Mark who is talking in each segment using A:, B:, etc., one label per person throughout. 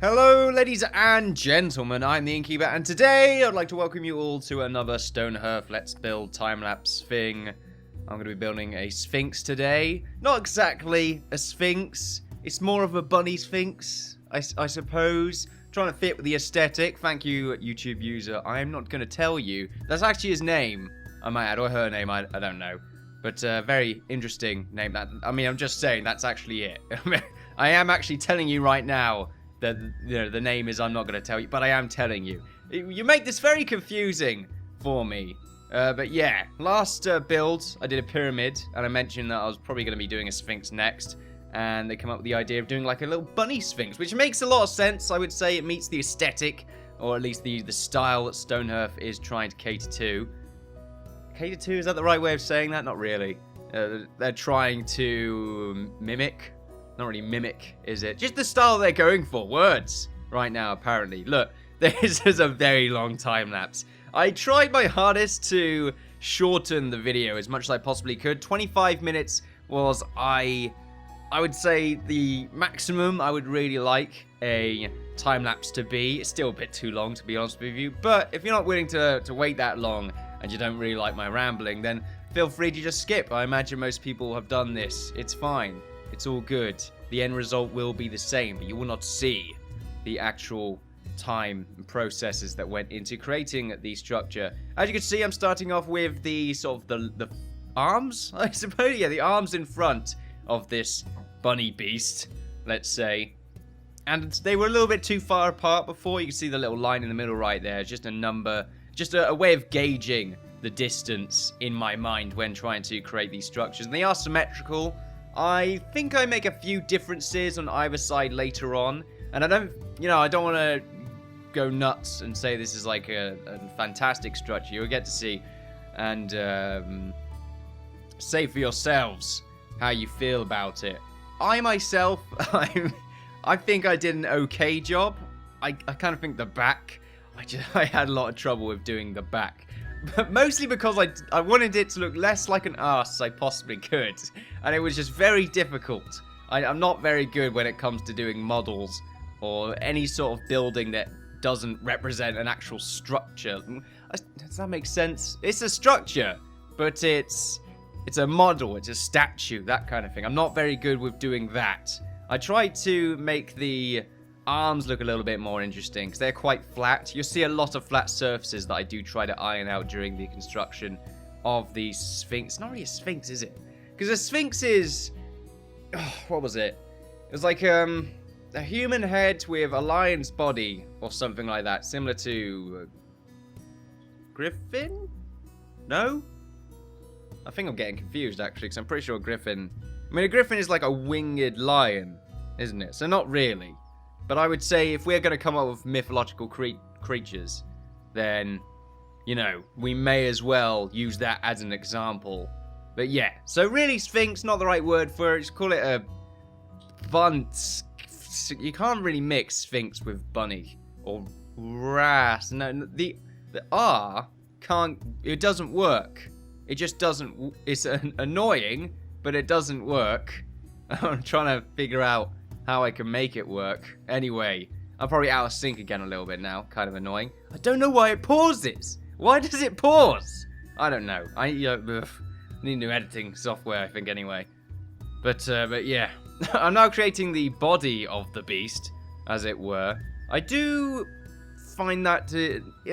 A: Hello ladies and gentlemen, I'm the Innkeeper, and today I'd like to welcome you all to another Stonehearth Let's Build time-lapse thing. I'm going to be building a Sphinx today. Not exactly a Sphinx, it's more of a bunny Sphinx, I suppose. Trying to fit with the aesthetic. Thank you, YouTube user. I am not going to tell you. That's actually his name, I might add, or her name, I don't know. But very interesting name. I'm just saying that's actually it. I am actually telling you right now that the name is I'm not going to tell you, but I am telling you. You make this very confusing for me. But yeah, last build I did a pyramid, and I mentioned that I was probably going to be doing a Sphinx next, and they come up with the idea of doing like a little bunny Sphinx, which makes a lot of sense. I would say it meets the aesthetic, or at least the style that Stonehearth is trying to cater to. Cater to, is that the right way of saying that? Not really. They're trying to mimic. Not really mimic, is it? Just the style they're going for. Words right now, apparently. Look, this is a very long time lapse. I tried my hardest to shorten the video as much as I possibly could. 25 minutes was, I would say, the maximum I would really like a time lapse to be. It's still a bit too long, to be honest with you. But if you're not willing to wait that long and you don't really like my rambling, then feel free to just skip. I imagine most people have done this. It's fine. It's all good. The end result will be the same, but you will not see the actual time and processes that went into creating the structure. As you can see, I'm starting off with the sort of the arms, I suppose. Yeah, the arms in front of this bunny beast, let's say. And they were a little bit too far apart before. You can see the little line in the middle right there. It's just a number, just a way of gauging the distance in my mind when trying to create these structures. And they are symmetrical. I think I make a few differences on either side later on, and I don't want to go nuts and say this is like a fantastic structure. You'll get to see and say for yourselves how you feel about it. I myself, I think I did an okay job. I kind of think the back, I had a lot of trouble with doing the back. But mostly because I wanted it to look less like an arse as I possibly could. And it was just very difficult. I'm not very good when it comes to doing models or any sort of building that doesn't represent an actual structure. Does that make sense? It's a structure, but it's a model, it's a statue, that kind of thing. I'm not very good with doing that. I tried to make the arms look a little bit more interesting because they're quite flat. You'll see a lot of flat surfaces that I do try to iron out during the construction of the Sphinx. It's not really a Sphinx, is it? Because a Sphinx is... what was it? It was like a human head with a lion's body or something like that. Similar to... Griffin? No? I think I'm getting confused, actually, because I'm pretty sure Griffin... I mean, a Griffin is like a winged lion, isn't it? So not really. But I would say if we're going to come up with mythological creatures, then, we may as well use that as an example. But yeah, so really Sphinx, not the right word for it. Just call it a bunt. You can't really mix Sphinx with bunny or ras. No, the R can't, it doesn't work. It just doesn't, it's annoying, but it doesn't work. I'm trying to figure out how I can make it work. Anyway, I'm probably out of sync again a little bit now. Kind of annoying. I don't know why it pauses. Why does it pause? I don't know. I need new editing software, I think, anyway. But yeah. I'm now creating the body of the beast, as it were. I do find that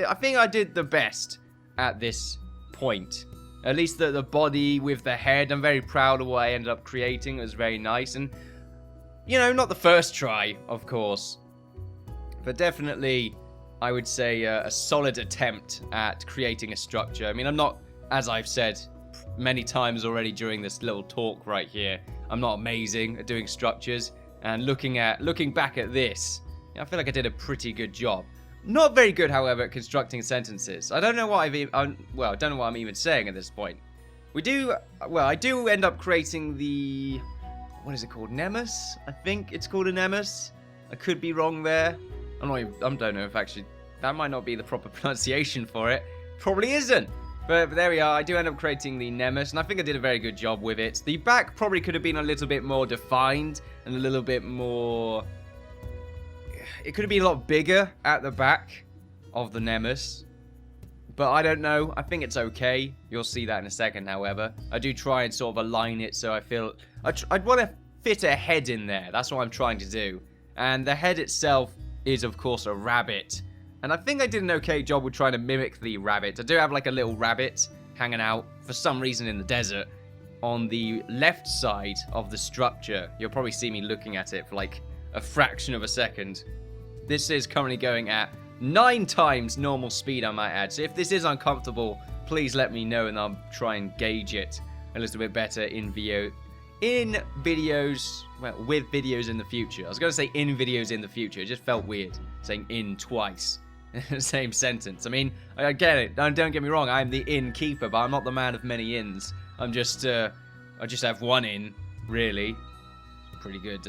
A: I think I did the best at this point. At least the body with the head. I'm very proud of what I ended up creating. It was very nice. And not the first try, of course, but definitely, I would say, a solid attempt at creating a structure. I mean, I'm not, as I've said many times already during this little talk right here, I'm not amazing at doing structures, and looking back at this, I feel like I did a pretty good job. Not very good, however, at constructing sentences. I don't know what I don't know what I'm even saying at this point. I do end up creating the... What is it called? Nemes? I think it's called a nemes. I could be wrong there. I don't know if actually that might not be the proper pronunciation for it. Probably isn't. But there we are. I do end up creating the nemes, and I think I did a very good job with it. The back probably could have been a little bit more defined and a little bit more it could have been a lot bigger at the back of the nemes. But I don't know. I think it's okay. You'll see that in a second, however. I do try and sort of align it so I feel... I'd want to fit a head in there. That's what I'm trying to do. And the head itself is, of course, a rabbit. And I think I did an okay job with trying to mimic the rabbit. I do have like a little rabbit hanging out for some reason in the desert on the left side of the structure. You'll probably see me looking at it for like a fraction of a second. This is currently going at 9 times normal speed, I might add. So if this is uncomfortable, please let me know and I'll try and gauge it a little bit better in videos, well, with videos in the future. I was going to say in videos in the future. It just felt weird saying in twice in the same sentence. I mean, I get it. Don't get me wrong. I'm the innkeeper, but I'm not the man of many inns. I'm just, I just have one inn, really. Pretty good,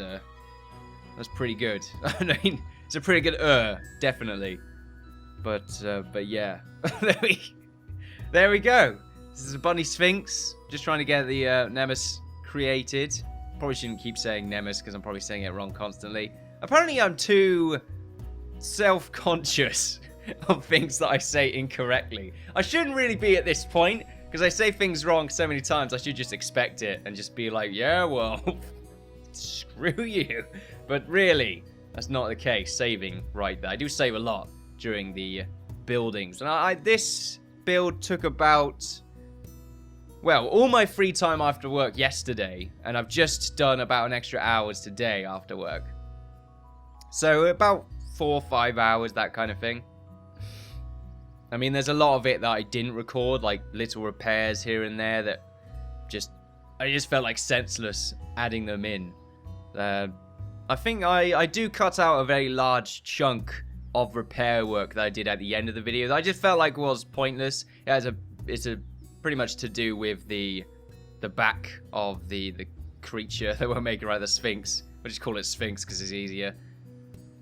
A: that's pretty good. I mean, it's a pretty good, definitely. But yeah. there we go. This is a bunny sphinx. Just trying to get the nemes created. Probably shouldn't keep saying nemes because I'm probably saying it wrong constantly. Apparently I'm too self-conscious of things that I say incorrectly. I shouldn't really be at this point because I say things wrong so many times. I should just expect it and just be like, yeah, well, screw you. But really, that's not the case. Saving right there. I do save a lot during the buildings. And this build took about, well, all my free time after work yesterday. And I've just done about an extra hours today after work. So about 4 or 5 hours, that kind of thing. I mean, there's a lot of it that I didn't record, like little repairs here and there that I just felt like senseless adding them in. I think I do cut out a very large chunk of repair work that I did at the end of the video. That I just felt like was pointless. It's pretty much to do with the back of the creature that we're making, right? The Sphinx. We'll just call it Sphinx because it's easier.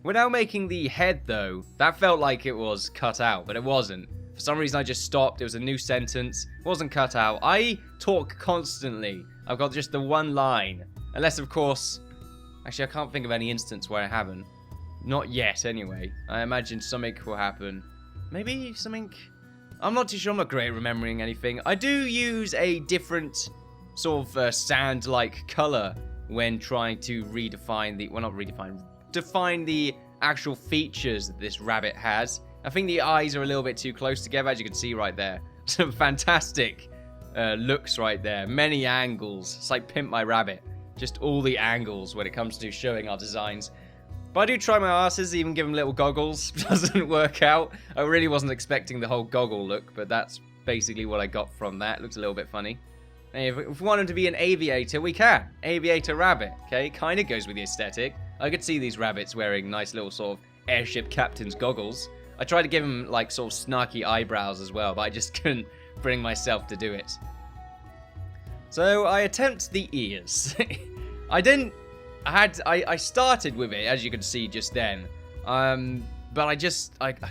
A: We're now making the head, though. That felt like it was cut out, but it wasn't. For some reason, I just stopped. It was a new sentence. It wasn't cut out. I talk constantly. I've got just the one line. Unless, of course... Actually, I can't think of any instance where I haven't. Not yet, anyway. I imagine something will happen. Maybe something... I'm not too sure. I'm not great at remembering anything. I do use a different sort of sand-like color when trying to redefine the... Well, not redefine... Define the actual features that this rabbit has. I think the eyes are a little bit too close together, as you can see right there. Some fantastic looks right there. Many angles. It's like Pimp My Rabbit. Just all the angles when it comes to showing our designs. But I do try my asses, even give them little goggles. Doesn't work out. I really wasn't expecting the whole goggle look, but that's basically what I got from that. It looks a little bit funny. And if we want him to be an aviator, we can. Aviator rabbit, okay? Kind of goes with the aesthetic. I could see these rabbits wearing nice little sort of airship captain's goggles. I tried to give them like sort of snarky eyebrows as well, but I just couldn't bring myself to do it. So I attempt the ears. I started with it, as you can see just then. But I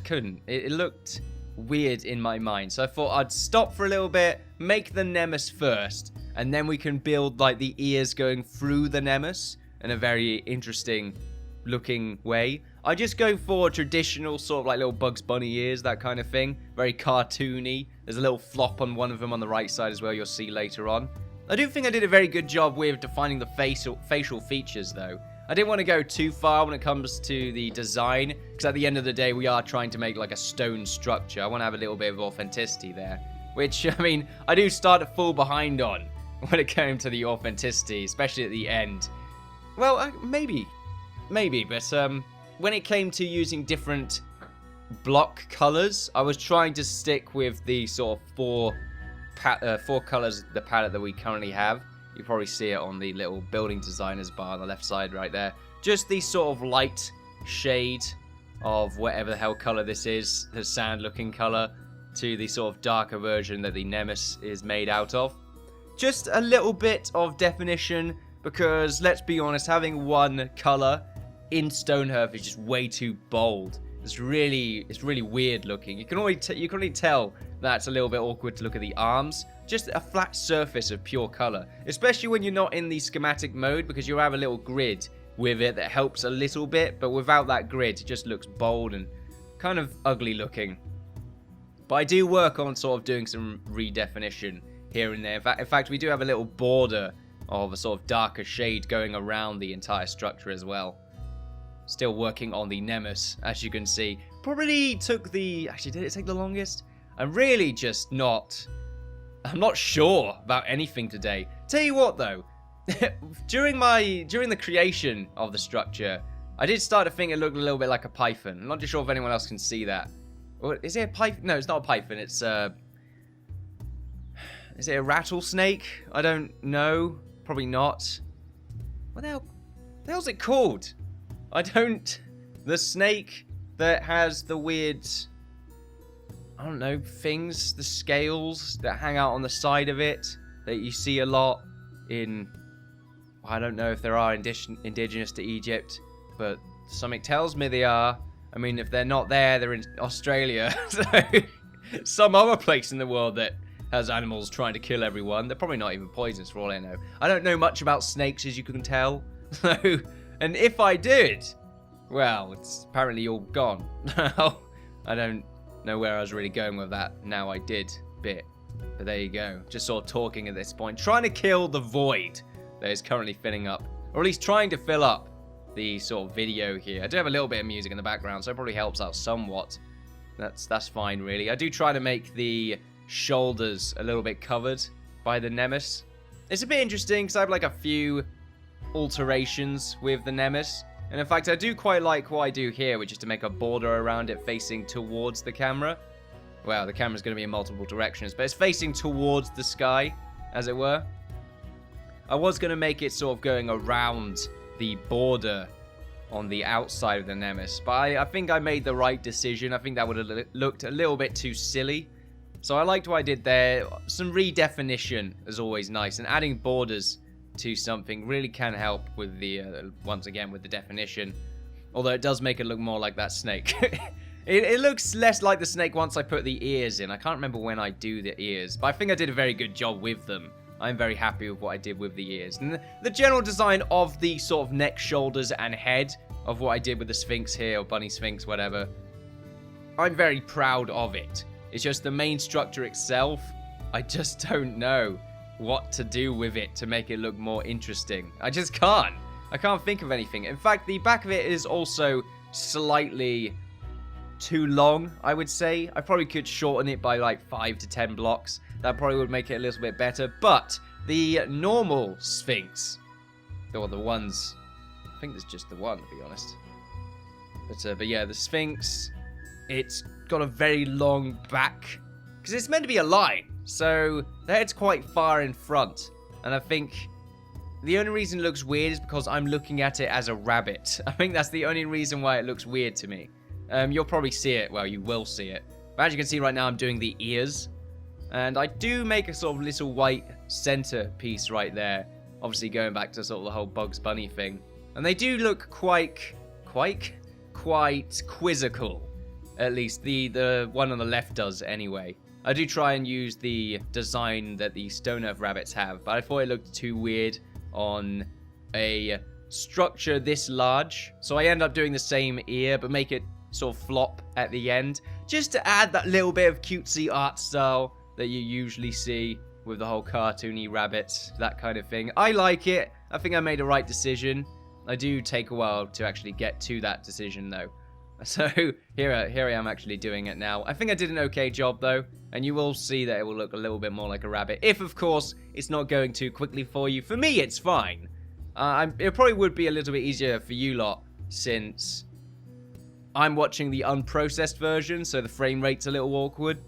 A: couldn't. It looked weird in my mind. So I thought I'd stop for a little bit, make the nemes first, and then we can build like the ears going through the nemes in a very interesting looking way. I just go for traditional sort of like little Bugs Bunny ears, that kind of thing. Very cartoony. There's a little flop on one of them on the right side as well, you'll see later on. I do think I did a very good job with defining the facial features though. I didn't want to go too far when it comes to the design, because at the end of the day we are trying to make like a stone structure. I want to have a little bit of authenticity there. Which, I mean, I do start to fall behind on when it came to the authenticity, especially at the end. Well, maybe, but when it came to using different block colors, I was trying to stick with the sort of four colors, the palette that we currently have. You probably see it on the little building designers bar on the left side right there. Just the sort of light shade of whatever the hell color this is, the sand looking color, to the sort of darker version that the nemes is made out of. Just a little bit of definition, because let's be honest, having one color in Stonehearth is just way too bold. It's really weird looking. You can already tell that's a little bit awkward to look at the arms. Just a flat surface of pure color, especially when you're not in the schematic mode, because you have a little grid with it that helps a little bit, but without that grid, it just looks bold and kind of ugly looking. But I do work on sort of doing some redefinition here and there. In fact, we do have a little border of a sort of darker shade going around the entire structure as well. Still working on the nemes, as you can see. Probably took the... Actually, did it take the longest? I'm really just not... I'm not sure about anything today. Tell you what, though. during the creation of the structure, I did start to think it looked a little bit like a python. I'm not too sure if anyone else can see that. Or is it a python? No, it's not a python. It's is it a rattlesnake? I don't know. Probably not. What the hell's it called? I don't... The snake that has the weird... I don't know, things, the scales that hang out on the side of it that you see a lot in... I don't know if there are indigenous to Egypt, but something tells me they are. I mean, if they're not there, they're in Australia. So, some other place in the world that has animals trying to kill everyone. They're probably not even poisonous for all I know. I don't know much about snakes, as you can tell. So, and if I did, well, it's apparently all gone. I don't know where I was really going with that. Now I did bit. But there you go. Just sort of talking at this point. Trying to kill the void that is currently filling up. Or at least trying to fill up the sort of video here. I do have a little bit of music in the background, so it probably helps out somewhat. That's fine, really. I do try to make the shoulders a little bit covered by the nemes. It's a bit interesting because I have like a few alterations with the nemes. And in fact, I do quite like what I do here, which is to make a border around it facing towards the camera. Well, the camera's going to be in multiple directions, but it's facing towards the sky, as it were. I was going to make it sort of going around the border on the outside of the nemes, but I think I made the right decision. I think that would have looked a little bit too silly. So I liked what I did there. Some redefinition is always nice, and adding borders to something really can help with the, once again, with the definition. Although it does make it look more like that snake. it looks less like the snake once I put the ears in. I can't remember when I do the ears, but I think I did a very good job with them. I'm very happy with what I did with the ears. And the general design of the sort of neck, shoulders, and head of what I did with the Sphinx here, or Bunny Sphinx, whatever, I'm very proud of it. It's just the main structure itself, I just don't know what to do with it to make it look more interesting. I just can't. I can't think of anything. In fact, the back of it is also slightly too long, I would say. I probably could shorten it by like 5 to 10 blocks. That probably would make it a little bit better. But the normal Sphinx, or the ones, I think there's just the one, to be honest. But yeah, the Sphinx, it's got a very long back, because it's meant to be a line, so the head's quite far in front. And I think the only reason it looks weird is because I'm looking at it as a rabbit. I think that's the only reason why it looks weird to me. You'll probably see it. Well, you will see it. But as you can see right now, I'm doing the ears. And I do make a sort of little white center piece right there. Obviously going back to sort of the whole Bugs Bunny thing. And they do look quite quizzical. At least the one on the left does anyway. I do try and use the design that the Stonehearth rabbits have, but I thought it looked too weird on a structure this large. So I end up doing the same ear, but make it sort of flop at the end, just to add that little bit of cutesy art style that you usually see with the whole cartoony rabbits, that kind of thing. I like it. I think I made a right decision. I do take a while to actually get to that decision, though. So here I am actually doing it now. I think I did an okay job, though, and you will see that it will look a little bit more like a rabbit. If, of course, it's not going too quickly for you. For me, it's fine. It probably would be a little bit easier for you lot, since I'm watching the unprocessed version, so the frame rate's a little awkward.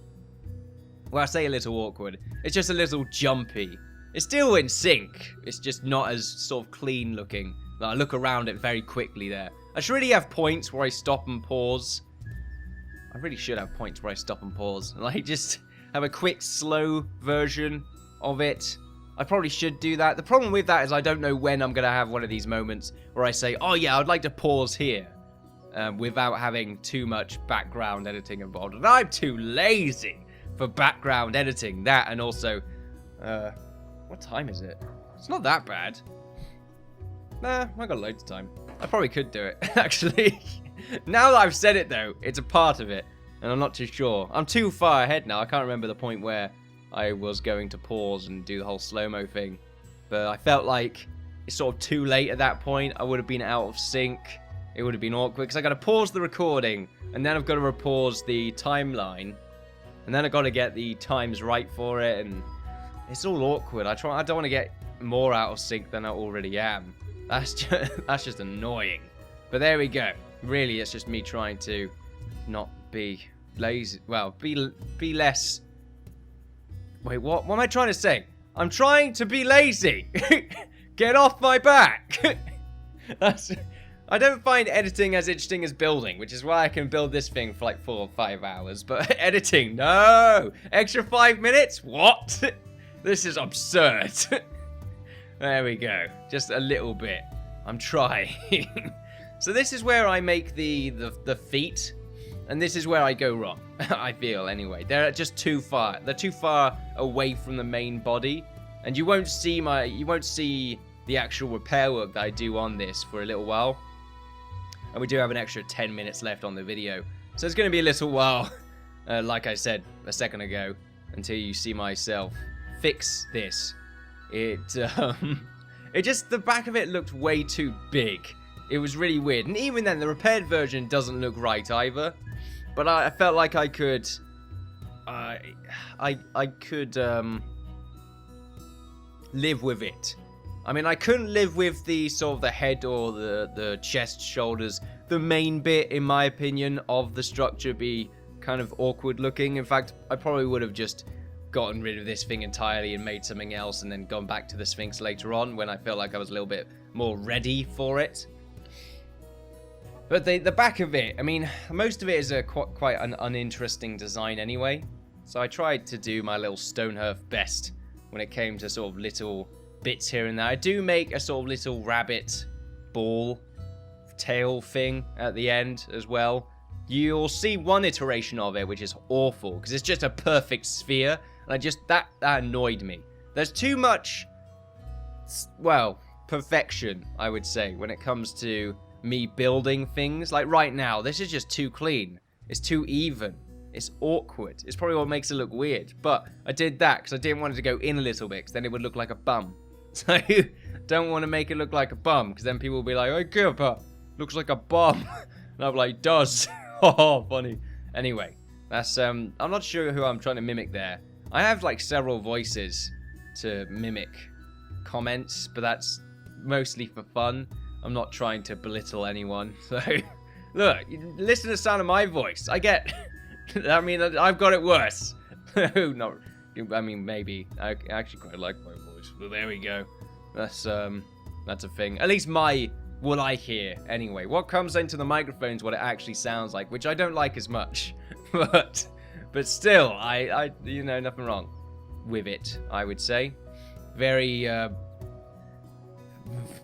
A: Well, I say a little awkward. It's just a little jumpy. It's still in sync. It's just not as sort of clean looking. I look around it very quickly there. I should really have points where I stop and pause. I really should have points where I stop and pause. Like, just have a quick, slow version of it. I probably should do that. The problem with that is I don't know when I'm going to have one of these moments where I say, oh yeah, I'd like to pause here. Without having too much background editing involved. And I'm too lazy for background editing. That, and also, what time is it? It's not that bad. Nah, I got loads of time. I probably could do it, actually. Now that I've said it, though, it's a part of it. And I'm not too sure. I'm too far ahead now. I can't remember the point where I was going to pause and do the whole slow-mo thing. But I felt like it's sort of too late at that point. I would have been out of sync. It would have been awkward. Because I got to pause the recording. And then I've got to pause the timeline. And then I've got to get the times right for it. And it's all awkward. I don't want to get more out of sync than I already am. That's just annoying. But there we go. Really, it's just me trying to not be lazy. Well, be less. Wait, what? What am I trying to say? I'm trying to be lazy. Get off my back. I don't find editing as interesting as building, which is why I can build this thing for like 4 or 5 hours. But editing, no. Extra 5 minutes? What? This is absurd. There we go. Just a little bit. I'm trying. So this is where I make the feet, and this is where I go wrong. I feel anyway. They're just too far. They're too far away from the main body, and you won't see the actual repair work that I do on this for a little while. And we do have an extra 10 minutes left on the video, so it's going to be a little while, like I said a second ago, until you see myself fix this. It just, the back of it looked way too big. It was really weird. And even then, the repaired version doesn't look right either. But I felt like I could... I could live with it. I mean, I couldn't live with the sort of the head or the chest, shoulders. The main bit, in my opinion, of the structure be kind of awkward looking. In fact, I probably would have just gotten rid of this thing entirely and made something else and then gone back to the Sphinx later on when I felt like I was a little bit more ready for it. But the back of it, I mean, most of it is quite an uninteresting design anyway. So I tried to do my little Stonehearth best when it came to sort of little bits here and there. I do make a sort of little rabbit ball tail thing at the end as well. You'll see one iteration of it, which is awful, because it's just a perfect sphere. And that annoyed me. There's too much, well, perfection, I would say, when it comes to me building things. Like right now, this is just too clean. It's too even. It's awkward. It's probably what makes it look weird. But I did that because I didn't want it to go in a little bit, because then it would look like a bum. So don't want to make it look like a bum, because then people will be like, "Oh, Innkeeper, looks like a bum." And I'm like, "Does." Oh, funny. Anyway, that's I'm not sure who I'm trying to mimic there. I have like several voices to mimic comments, but that's mostly for fun. I'm not trying to belittle anyone. So, look, listen to the sound of my voice. I get... I mean, I've got it worse. Not... I mean, maybe. I actually quite like my voice. But there we go. That's a thing. At least what I hear, anyway. What comes into the microphone is what it actually sounds like, which I don't like as much. But still, I you know, nothing wrong with it, I would say. Very,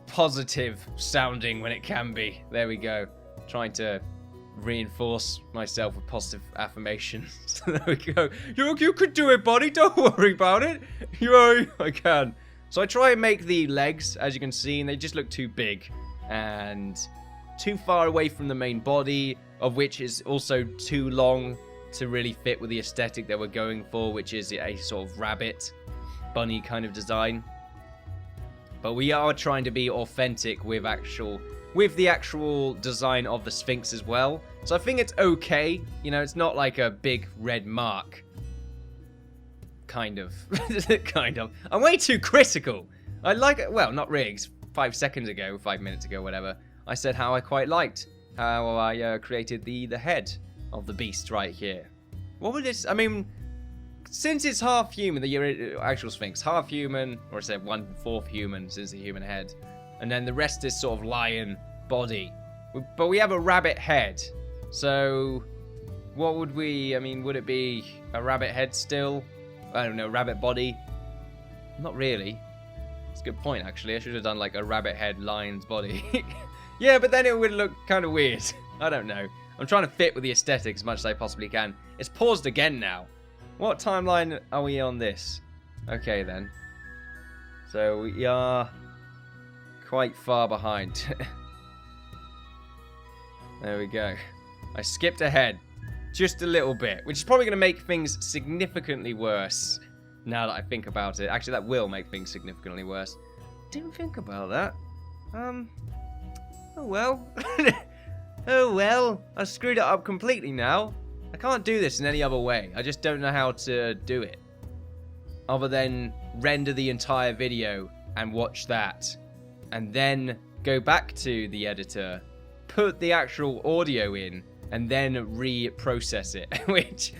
A: positive sounding when it can be. There we go. Trying to reinforce myself with positive affirmations. There we go. You could do it, buddy. Don't worry about it. I can. So I try and make the legs, as you can see, and they just look too big and too far away from the main body, of which is also too long to really fit with the aesthetic that we're going for, which is a sort of rabbit bunny kind of design. But we are trying to be authentic with the actual design of the Sphinx as well. So I think it's okay. You know, it's not like a big red mark. Kind of. Kind of. I'm way too critical. I like it. Well, not really. 5 seconds ago, 5 minutes ago, whatever, I said how I quite liked how I created the head of the beast right here. What would this... I mean... Since it's half human, the actual Sphinx, half human, or I said 1/4 human since the human head, and then the rest is sort of lion body. But we have a rabbit head, so what would we, I mean, would it be a rabbit head still? I don't know, rabbit body? Not really. That's a good point, actually. I should have done like a rabbit head lion's body. Yeah, but then it would look kind of weird. I don't know. I'm trying to fit with the aesthetic as much as I possibly can. It's paused again now. What timeline are we on this? Okay, then. So we are quite far behind. There we go. I skipped ahead just a little bit, which is probably going to make things significantly worse now that I think about it. Actually, that will make things significantly worse. Didn't think about that. Oh well. Oh well. I screwed it up completely now. I can't do this in any other way. I just don't know how to do it. Other than render the entire video and watch that. And then go back to the editor, put the actual audio in, and then reprocess it. Which,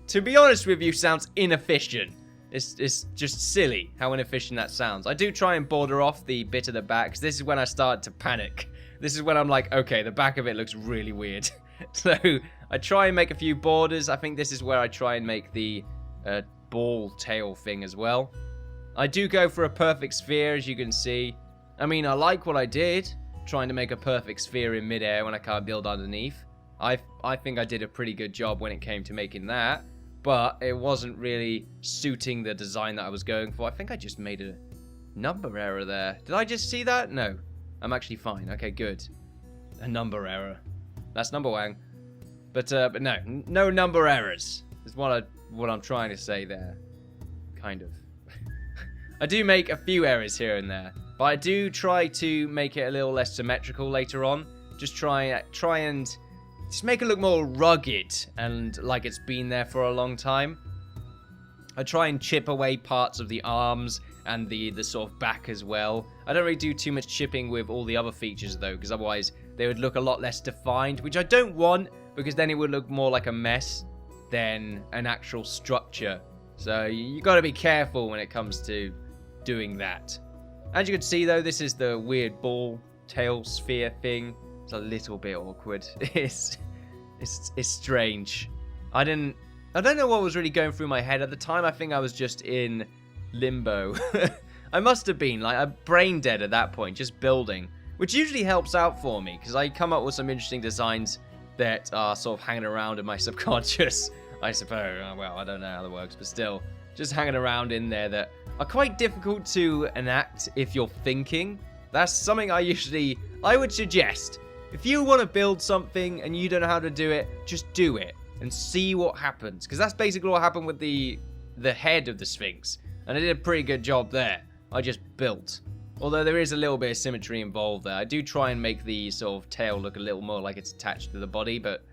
A: to be honest with you, sounds inefficient. It's just silly how inefficient that sounds. I do try and border off the bit of the back, because this is when I start to panic. This is when I'm like, okay, the back of it looks really weird. So I try and make a few borders. I think this is where I try and make the ball tail thing as well. I do go for a perfect sphere, as you can see. I mean, I like what I did, trying to make a perfect sphere in midair when I can't build underneath. I think I did a pretty good job when it came to making that, but it wasn't really suiting the design that I was going for. I think I just made a number error there. Did I just see that? No. I'm actually fine. Okay, good. A number error. That's number wang. But no number errors is what I'm trying to say there. Kind of. I do make a few errors here and there, but I do try to make it a little less symmetrical later on. Just try and just make it look more rugged and like it's been there for a long time. I try and chip away parts of the arms and the sort of back as well. I don't really do too much chipping with all the other features though, because otherwise they would look a lot less defined, which I don't want, because then it would look more like a mess than an actual structure. So you got to be careful when it comes to doing that. As you can see though, this is the weird ball tail sphere thing. It's a little bit awkward. It's strange. I don't know what was really going through my head at the time. I think I was just in limbo. I must have been like a brain dead at that point, just building, which usually helps out for me because I come up with some interesting designs that are sort of hanging around in my subconscious, I suppose. Well, I don't know how that works, but still, just hanging around in there that are quite difficult to enact if you're thinking. That's something I would suggest. If you want to build something and you don't know how to do it, just do it and see what happens. Because that's basically what happened with the head of the Sphinx. And I did a pretty good job there. I just built. Although there is a little bit of symmetry involved there. I do try and make the sort of tail look a little more like it's attached to the body, but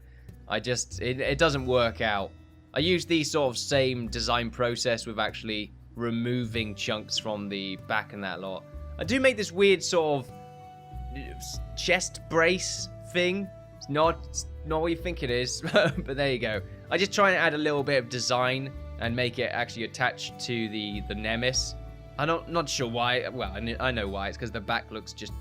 A: it doesn't work out. I use the sort of same design process with actually removing chunks from the back and that lot. I do make this weird sort of chest brace thing. It's not what you think it is, but there you go. I just try and add a little bit of design and make it actually attached to the nemes. I'm not sure why. Well, I know why. It's because the back looks just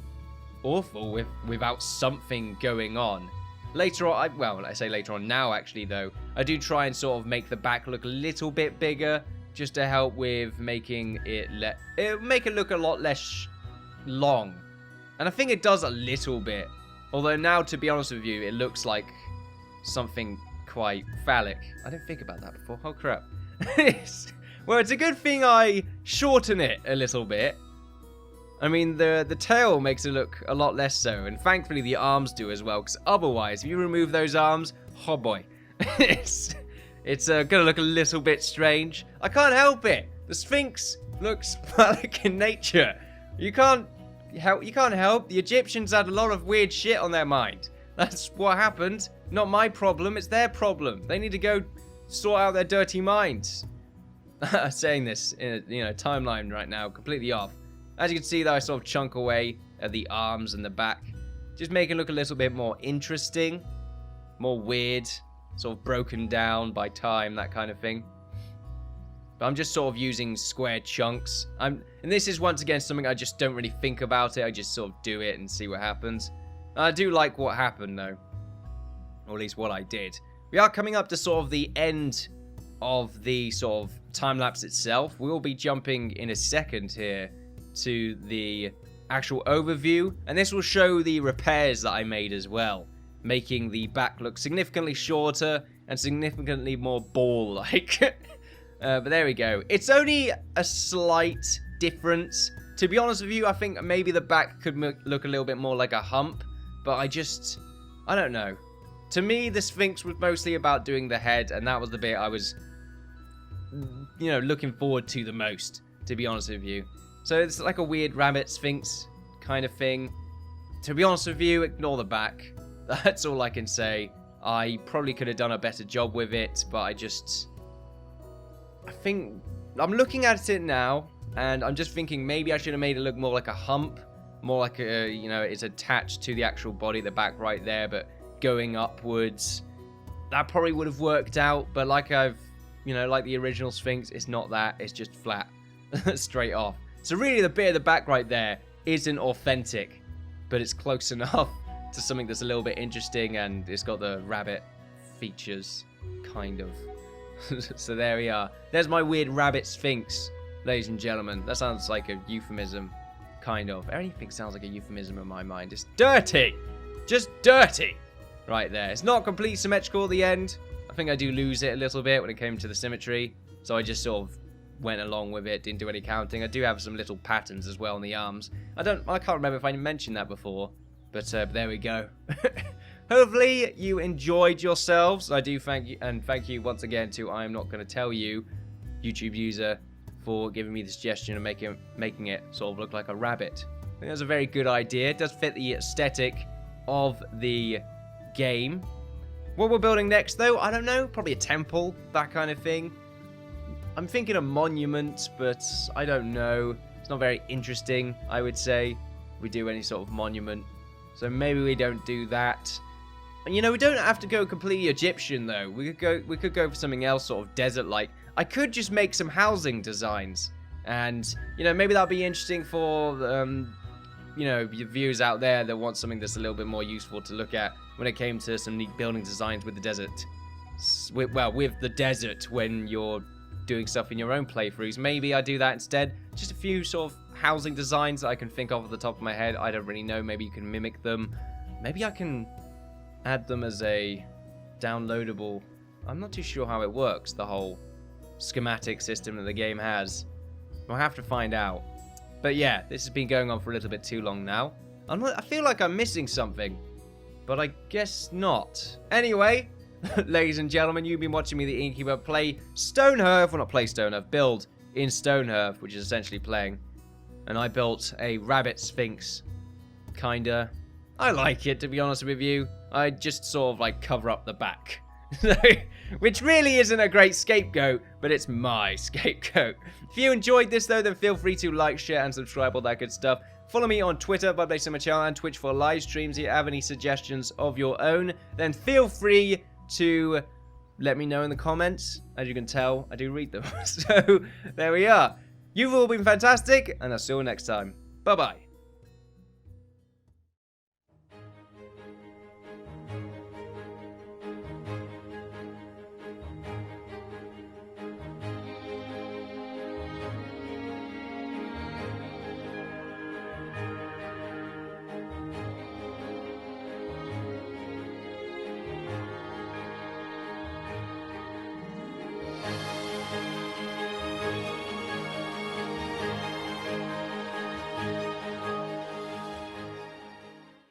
A: awful without something going on. Later on, I say later on now actually though, I do try and sort of make the back look a little bit bigger just to help with making it make it look a lot less long. And I think it does a little bit. Although now, to be honest with you, it looks like something quite phallic. I didn't think about that before. Oh crap. Well, it's a good thing I shorten it a little bit. I mean, the tail makes it look a lot less so, and thankfully the arms do as well, because otherwise, if you remove those arms, oh boy, it's gonna look a little bit strange. I can't help it. The Sphinx looks phallic in nature. You can't help. The Egyptians had a lot of weird shit on their mind. That's what happened. Not my problem. It's their problem. They need to go sort out their dirty minds. Saying this in a timeline right now, completely off. As you can see, though, I sort of chunk away at the arms and the back, just make it look a little bit more interesting, more weird, sort of broken down by time, that kind of thing. But I'm just sort of using square chunks. And this is once again something I just don't really think about it. I just sort of do it and see what happens. I do like what happened though, or at least what I did. We are coming up to sort of the end of the sort of time lapse itself. We'll be jumping in a second here to the actual overview, and this will show the repairs that I made as well, making the back look significantly shorter and significantly more ball-like. But there we go. It's only a slight difference To be honest with you, I think maybe the back could look a little bit more like a hump, but I don't know. To me, the Sphinx was mostly about doing the head, and that was the bit I was, looking forward to the most, to be honest with you. So it's like a weird rabbit Sphinx kind of thing. To be honest with you, ignore the back. That's all I can say. I probably could have done a better job with it, but I think I'm looking at it now, and I'm just thinking maybe I should have made it look more like a hump, more like it's attached to the actual body, the back right there, but going upwards. That probably would have worked out, but like the original Sphinx, it's not that, it's just flat, straight off. So really the bit of the back right there isn't authentic, but it's close enough to something that's a little bit interesting, and it's got the rabbit features, kind of. So there we are. There's my weird rabbit Sphinx, ladies and gentlemen. That sounds like a euphemism, kind of. Anything sounds like a euphemism in my mind. It's dirty! Just dirty! Right there. It's not completely symmetrical at the end. I think I do lose it a little bit when it came to the symmetry, so I just sort of went along with it, didn't do any counting. I do have some little patterns as well on the arms. I can't remember if I mentioned that before, but there we go. Hopefully you enjoyed yourselves. I do thank you once again to I Am Not Gonna Tell You, YouTube user, for giving me the suggestion of making it sort of look like a rabbit. I think that's a very good idea. It does fit the aesthetic of the game. What we're building next, though, I don't know. Probably a temple, that kind of thing. I'm thinking a monument, but I don't know. It's not very interesting, I would say, if we do any sort of monument. So maybe we don't do that. And we don't have to go completely Egyptian, though. We could go for something else, sort of desert-like. I could just make some housing designs, and maybe that'll be interesting for your viewers out there that want something that's a little bit more useful to look at when it came to some neat building designs with the desert. With the desert when you're doing stuff in your own playthroughs. Maybe I do that instead. Just a few sort of housing designs that I can think of at the top of my head. I don't really know. Maybe you can mimic them. Maybe I can add them as a downloadable. I'm not too sure how it works, the whole schematic system that the game has. I'll have to find out. But yeah, this has been going on for a little bit too long now. I feel like I'm missing something, but I guess not. Anyway, ladies and gentlemen, you've been watching me, the Innkeeper, play Stonehearth. Well, not play Stonehearth, build in Stonehearth, which is essentially playing. And I built a rabbit Sphinx. Kinda. I like it, to be honest with you. I just sort of like cover up the back. Which really isn't a great scapegoat, but it's my scapegoat. If you enjoyed this though, then feel free to like, share, and subscribe, all that good stuff. Follow me on Twitter, channel, and Twitch for live streams. If you have any suggestions of your own, then feel free to let me know in the comments. As you can tell, I do read them. So, there we are. You've all been fantastic, and I'll see you all next time. Bye-bye.